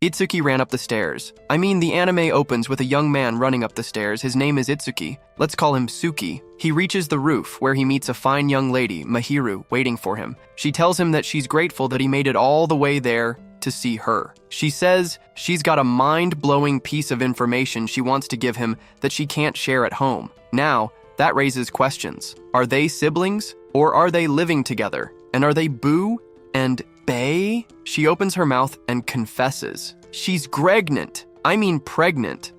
Itsuki ran up the stairs. The anime opens with a young man running up the stairs. His name is Itsuki. Let's call him Suki. He reaches the roof, where he meets a fine young lady, Mahiru, waiting for him. She tells him that she's grateful that he made it all the way there to see her. She says she's got a mind-blowing piece of information she wants to give him that she can't share at home. Now, that raises questions. Are they siblings, or are they living together? And are they Boo and Bae? She opens her mouth and confesses. She's pregnant.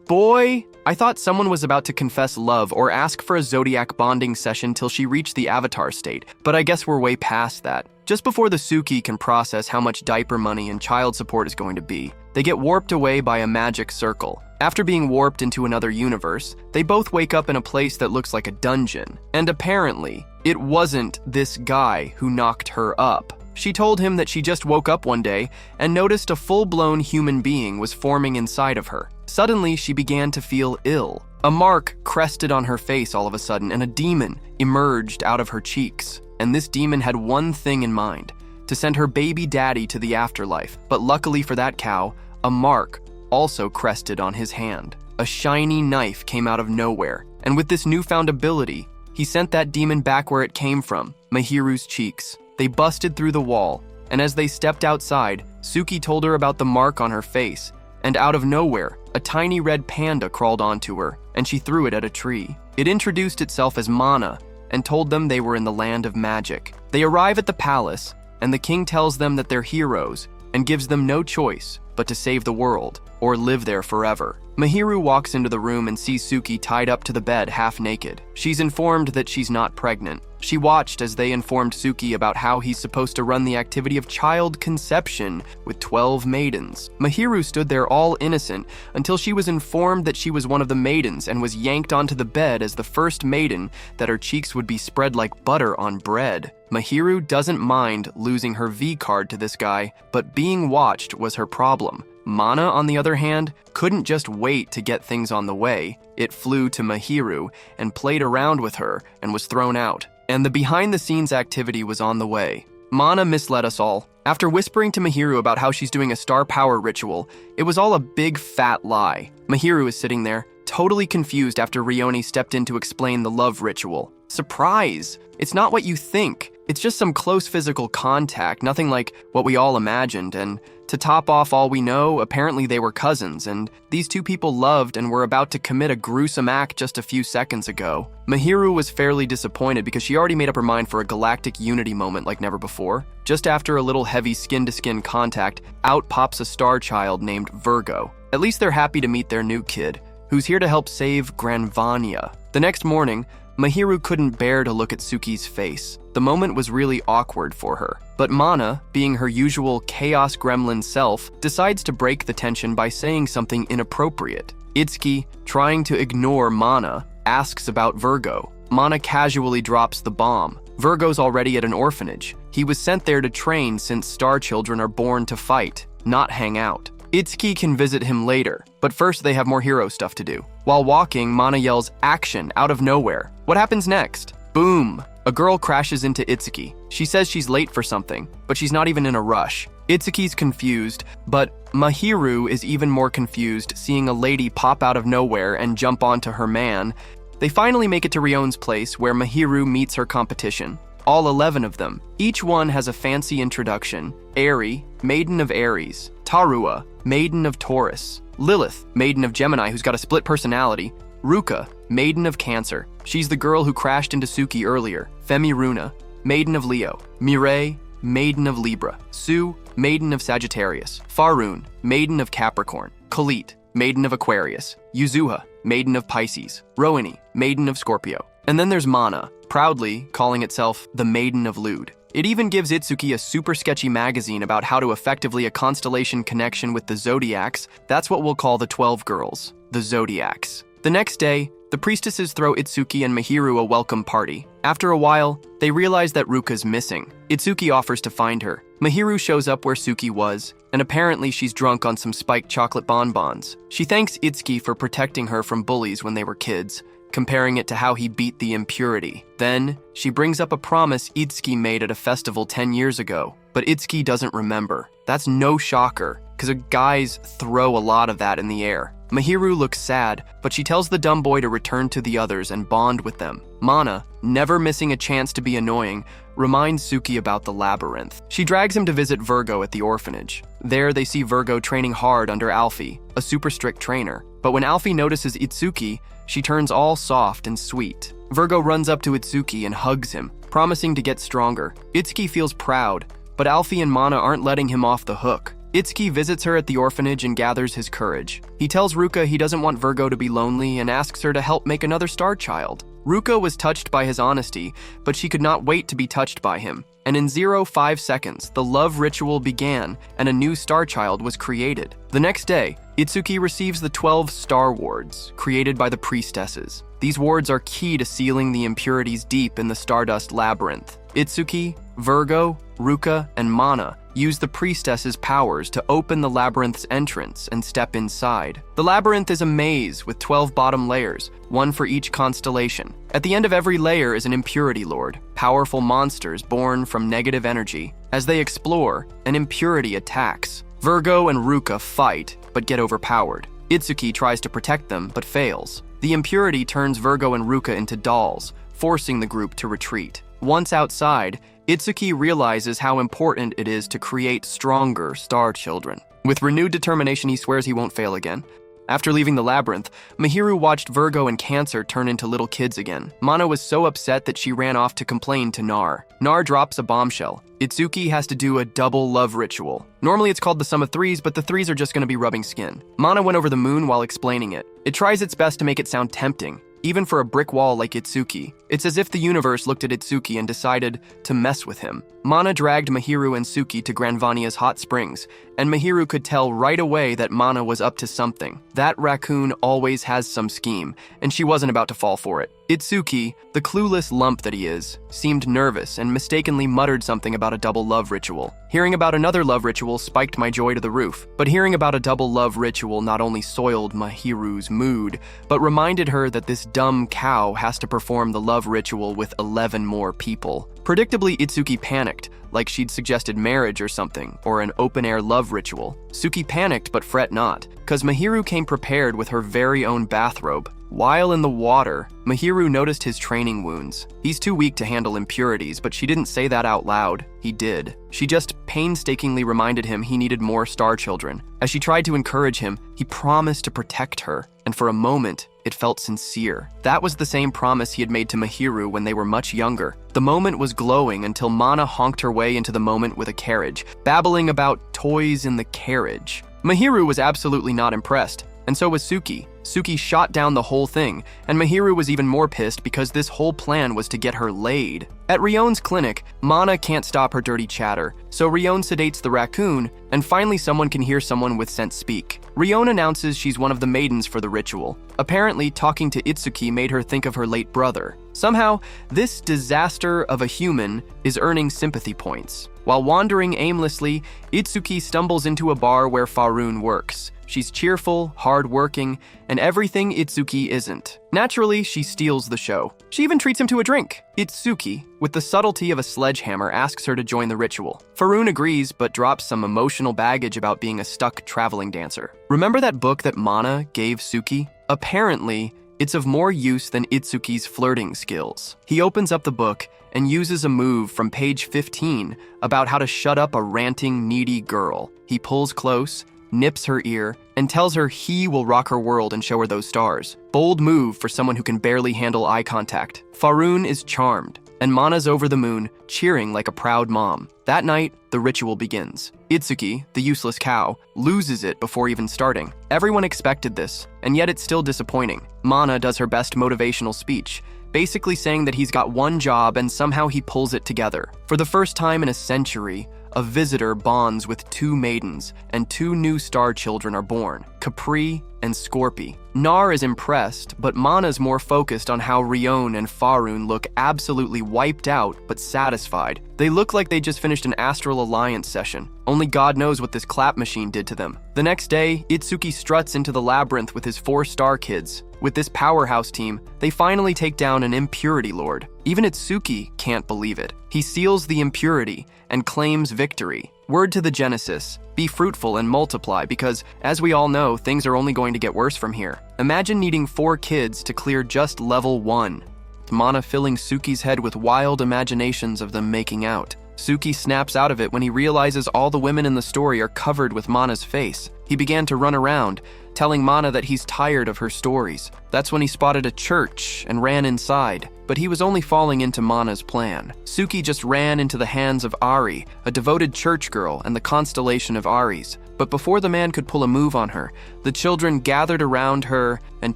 Boy, I thought someone was about to confess love or ask for a zodiac bonding session till she reached the avatar state, but I guess we're way past that. Just before the Suki can process how much diaper money and child support is going to be, they get warped away by a magic circle. After being warped into another universe, they both wake up in a place that looks like a dungeon. And apparently, it wasn't this guy who knocked her up. She told him that she just woke up one day and noticed a full-blown human being was forming inside of her. Suddenly, she began to feel ill. A mark crested on her face all of a sudden, and a demon emerged out of her cheeks. And this demon had one thing in mind, to send her baby daddy to the afterlife. But luckily for that cow, a mark also crested on his hand. A shiny knife came out of nowhere, and with this newfound ability, he sent that demon back where it came from, Mahiru's cheeks. They busted through the wall, and as they stepped outside, Suki told her about the mark on her face, and out of nowhere, a tiny red panda crawled onto her, and she threw it at a tree. It introduced itself as Mana, and told them they were in the land of magic. They arrive at the palace, and the king tells them that they're heroes, and gives them no choice but to save the world, or live there forever. Mahiru walks into the room and sees Suki tied up to the bed half naked. She's informed that she's not pregnant. She watched as they informed Suki about how he's supposed to run the activity of child conception with 12 maidens. Mahiru stood there all innocent until she was informed that she was one of the maidens and was yanked onto the bed as the first maiden, that her cheeks would be spread like butter on bread. Mahiru doesn't mind losing her V card to this guy, but being watched was her problem. Mana, on the other hand, couldn't just wait to get things on the way. It flew to Mahiru and played around with her and was thrown out. And the behind-the-scenes activity was on the way. Mana misled us all. After whispering to Mahiru about how she's doing a star power ritual, it was all a big fat lie. Mahiru is sitting there, totally confused after Rioni stepped in to explain the love ritual. Surprise! It's not what you think. It's just some close physical contact, nothing like what we all imagined, and to top off all we know, apparently they were cousins, and these two people loved and were about to commit a gruesome act just a few seconds ago. Mahiru was fairly disappointed because she already made up her mind for a galactic unity moment like never before. Just after a little heavy skin-to-skin contact, out pops a star child named Virgo. At least they're happy to meet their new kid, who's here to help save Granvania. The next morning, Mahiru couldn't bear to look at Suki's face. The moment was really awkward for her. But Mana, being her usual chaos gremlin self, decides to break the tension by saying something inappropriate. Itsuki, trying to ignore Mana, asks about Virgo. Mana casually drops the bomb. Virgo's already at an orphanage. He was sent there to train since star children are born to fight, not hang out. Itsuki can visit him later, but first they have more hero stuff to do. While walking, Mana yells "action" out of nowhere. What happens next? Boom! A girl crashes into Itsuki. She says she's late for something, but she's not even in a rush. Itsuki's confused, but Mahiru is even more confused, seeing a lady pop out of nowhere and jump onto her man. They finally make it to Rion's place, where Mahiru meets her competition. All 11 of them. Each one has a fancy introduction. Eri, Maiden of Aries. Tarua, Maiden of Taurus. Lilith, Maiden of Gemini, who's got a split personality. Ruka, Maiden of Cancer. She's the girl who crashed into Suki earlier. Femiruna, Maiden of Leo. Mireille, Maiden of Libra. Su, Maiden of Sagittarius. Faroon, Maiden of Capricorn. Khalit, Maiden of Aquarius. Yuzuha, Maiden of Pisces. Rohini, Maiden of Scorpio. And then there's Mana, proudly calling itself the Maiden of Lude. It even gives Itsuki a super sketchy magazine about how to effectively a constellation connection with the Zodiacs. That's what we'll call the 12 girls, the Zodiacs. The next day, the priestesses throw Itsuki and Mahiru a welcome party. After a while, they realize that Ruka's missing. Itsuki offers to find her. Mahiru shows up where Suki was, and apparently she's drunk on some spiked chocolate bonbons. She thanks Itsuki for protecting her from bullies when they were kids, comparing it to how he beat the impurity. Then, she brings up a promise Itsuki made at a festival 10 years ago, but Itsuki doesn't remember. That's no shocker. because guys throw a lot of that in the air. Mahiru looks sad, but she tells the dumb boy to return to the others and bond with them. Mana, never missing a chance to be annoying, reminds Suki about the labyrinth. She drags him to visit Virgo at the orphanage. There, they see Virgo training hard under Alfie, a super strict trainer. But when Alfie notices Itsuki, she turns all soft and sweet. Virgo runs up to Itsuki and hugs him, promising to get stronger. Itsuki feels proud, but Alfie and Mana aren't letting him off the hook. Itsuki visits her at the orphanage and gathers his courage. He tells Ruka he doesn't want Virgo to be lonely and asks her to help make another star child. Ruka was touched by his honesty, but she could not wait to be touched by him. And in 0.5 seconds, the love ritual began and a new star child was created. The next day, Itsuki receives the 12 star wards, created by the priestesses. These wards are key to sealing the impurities deep in the Stardust Labyrinth. Itsuki, Virgo, Ruka, and Mana use the priestess's powers to open the labyrinth's entrance and step inside. The labyrinth is a maze with 12 bottom layers, one for each constellation. At the end of every layer is an impurity lord, powerful monsters born from negative energy. As they explore, an impurity attacks. Virgo and Ruka fight, but get overpowered. Itsuki tries to protect them, but fails. The impurity turns Virgo and Ruka into dolls, forcing the group to retreat. Once outside, Itsuki realizes how important it is to create stronger star children. With renewed determination, he swears he won't fail again. After leaving the labyrinth, Mahiru watched Virgo and Cancer turn into little kids again. Mana was so upset that she ran off to complain to Nar. Nar drops a bombshell. Itsuki has to do a double love ritual. Normally it's called the sum of threes, but the threes are just going to be rubbing skin. Mana went over the moon while explaining it. It tries its best to make it sound tempting, even for a brick wall like Itsuki. It's as if the universe looked at Itsuki and decided to mess with him. Mana dragged Mahiru and Suki to Granvania's hot springs, and Mahiru could tell right away that Mana was up to something. That raccoon always has some scheme, and she wasn't about to fall for it. Itsuki, the clueless lump that he is, seemed nervous and mistakenly muttered something about a double love ritual. Hearing about another love ritual spiked my joy to the roof, but hearing about a double love ritual not only soiled Mahiru's mood, but reminded her that this dumb cow has to perform the love ritual with 11 more people. Predictably, Itsuki panicked, like she'd suggested marriage or something, or an open-air love ritual. Suki panicked, but fret not, cause Mahiru came prepared with her very own bathrobe. While in the water, Mahiru noticed his training wounds. He's too weak to handle impurities, but she didn't say that out loud. He did. She just painstakingly reminded him he needed more star children. As she tried to encourage him, he promised to protect her, and for a moment, it felt sincere. That was the same promise he had made to Mahiru when they were much younger. The moment was glowing until Mana honked her way into the moment with a carriage, babbling about toys in the carriage. Mahiru was absolutely not impressed, and so was Suki. Suki shot down the whole thing, and Mahiru was even more pissed because this whole plan was to get her laid. At Rion's clinic, Mana can't stop her dirty chatter, so Rion sedates the raccoon, and finally someone can hear someone with sense speak. Rion announces she's one of the maidens for the ritual. Apparently, talking to Itsuki made her think of her late brother. Somehow, this disaster of a human is earning sympathy points. While wandering aimlessly, Itsuki stumbles into a bar where Faroon works. She's cheerful, hard-working, and everything Itsuki isn't. Naturally, she steals the show. She even treats him to a drink. Itsuki, with the subtlety of a sledgehammer, asks her to join the ritual. Faroon agrees, but drops some emotional baggage about being a stuck traveling dancer. Remember that book that Mana gave Suki? Apparently, it's of more use than Itsuki's flirting skills. He opens up the book and uses a move from page 15 about how to shut up a ranting, needy girl. He pulls close, nips her ear, and tells her he will rock her world and show her those stars. Bold move for someone who can barely handle eye contact. Faroon is charmed, and Mana's over the moon, cheering like a proud mom. That night, the ritual begins. Itsuki, the useless cow, loses it before even starting. Everyone expected this, and yet it's still disappointing. Mana does her best motivational speech, basically saying that he's got one job and somehow he pulls it together. For the first time in a century, a visitor bonds with two maidens, and two new star children are born, Capri and Scorpi. Nar is impressed, but Mana's more focused on how Rion and Faroon look absolutely wiped out but satisfied. They look like they just finished an Astral Alliance session. Only God knows what this clap machine did to them. The next day, Itsuki struts into the labyrinth with his 4 star kids. With this powerhouse team, they finally take down an impurity lord. Even Itsuki can't believe it. He seals the impurity and claims victory. Word to the Genesis, be fruitful and multiply because, as we all know, things are only going to get worse from here. Imagine needing 4 kids to clear just level 1. Mana filling Suki's head with wild imaginations of them making out. Suki snaps out of it when he realizes all the women in the story are covered with Mana's face. He began to run around, telling Mana that he's tired of her stories. That's when he spotted a church and ran inside, but he was only falling into Mana's plan. Suki just ran into the hands of Ari, a devoted church girl and the constellation of Aries. But before the man could pull a move on her, the children gathered around her and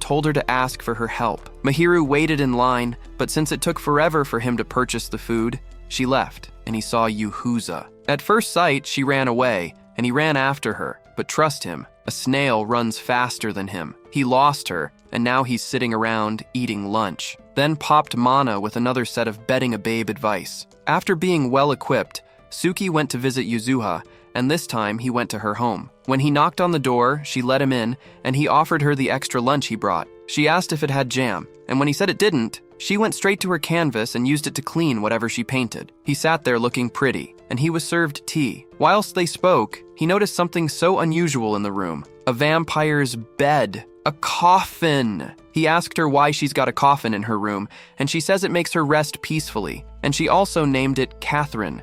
told her to ask for her help. Mahiru waited in line, but since it took forever for him to purchase the food, she left, and he saw Yuhuza. At first sight, she ran away, and he ran after her. But trust him, a snail runs faster than him. He lost her, and now he's sitting around eating lunch. Then popped Mana with another set of betting a babe advice. After being well equipped, Suki went to visit Yuzuha, and this time he went to her home. When he knocked on the door, she let him in, and he offered her the extra lunch he brought. She asked if it had jam, and when he said it didn't, she went straight to her canvas and used it to clean whatever she painted. He sat there looking pretty, and he was served tea. Whilst they spoke, he noticed something so unusual in the room. A vampire's bed. A coffin. He asked her why she's got a coffin in her room, and she says it makes her rest peacefully, and she also named it Catherine.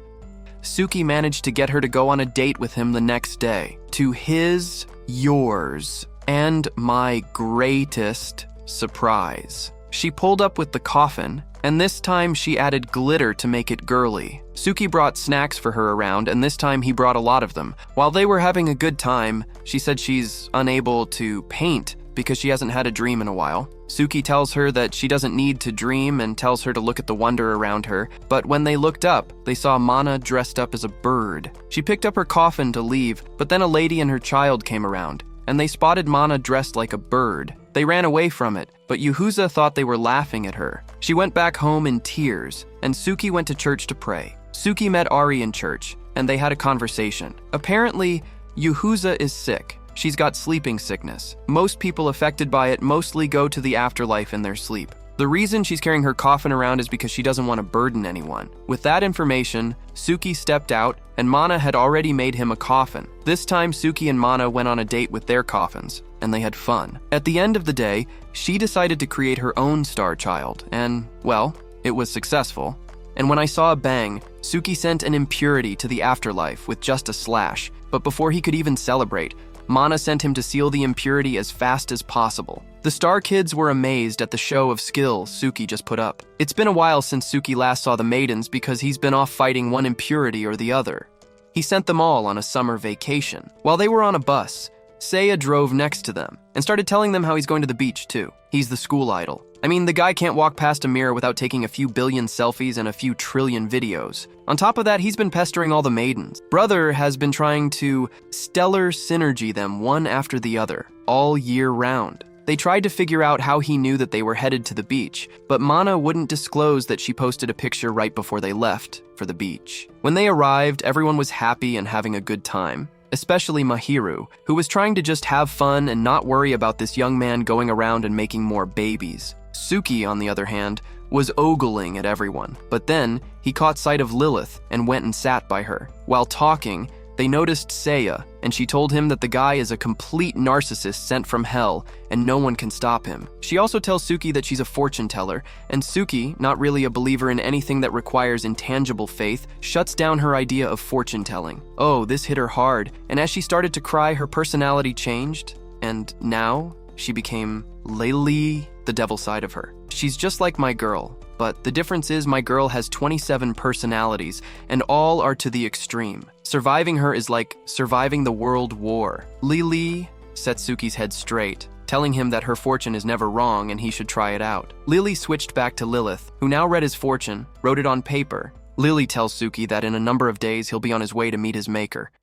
Suki managed to get her to go on a date with him the next day. To his, yours, and my greatest surprise. She pulled up with the coffin, and this time she added glitter to make it girly. Suki brought snacks for her around, and this time he brought a lot of them. While they were having a good time, she said she's unable to paint because she hasn't had a dream in a while. Suki tells her that she doesn't need to dream and tells her to look at the wonder around her, but when they looked up, they saw Mana dressed up as a bird. She picked up her coffin to leave, but then a lady and her child came around, and they spotted Mana dressed like a bird. They ran away from it, but Yuhuza thought they were laughing at her. She went back home in tears, and Suki went to church to pray. Suki met Ari in church, and they had a conversation. Apparently, Yuhuza is sick. She's got sleeping sickness. Most people affected by it mostly go to the afterlife in their sleep. The reason she's carrying her coffin around is because she doesn't want to burden anyone. With that information, Suki stepped out, and Mana had already made him a coffin. This time, Suki and Mana went on a date with their coffins, and they had fun. At the end of the day, she decided to create her own star child, and, well, it was successful. And when I saw a bang, Suki sent an impurity to the afterlife with just a slash, but before he could even celebrate, Mana sent him to seal the impurity as fast as possible. The Star Kids were amazed at the show of skill Suki just put up. It's been a while since Suki last saw the maidens because he's been off fighting one impurity or the other. He sent them all on a summer vacation. While they were on a bus, Seiya drove next to them and started telling them how he's going to the beach too. He's the school idol. I mean, the guy can't walk past a mirror without taking a few billion selfies and a few trillion videos. On top of that, he's been pestering all the maidens. Brother has been trying to stellar synergy them one after the other, all year round. They tried to figure out how he knew that they were headed to the beach, but Mana wouldn't disclose that she posted a picture right before they left for the beach. When they arrived, everyone was happy and having a good time. Especially Mahiru, who was trying to just have fun and not worry about this young man going around and making more babies. Suki, on the other hand, was ogling at everyone, but then he caught sight of Lilith and went and sat by her. While talking, they noticed Seiya, and she told him that the guy is a complete narcissist sent from hell, and no one can stop him. She also tells Suki that she's a fortune teller, and Suki, not really a believer in anything that requires intangible faith, shuts down her idea of fortune telling. Oh, this hit her hard, and as she started to cry, her personality changed, and now she became Layli, the devil side of her. She's just like my girl, but the difference is my girl has 27 personalities, and all are to the extreme. Surviving her is like surviving the world war. Lily set Suki's head straight, telling him that her fortune is never wrong and he should try it out. Lily switched back to Lilith, who now read his fortune, wrote it on paper. Lily tells Suki that in a number of days he'll be on his way to meet his maker.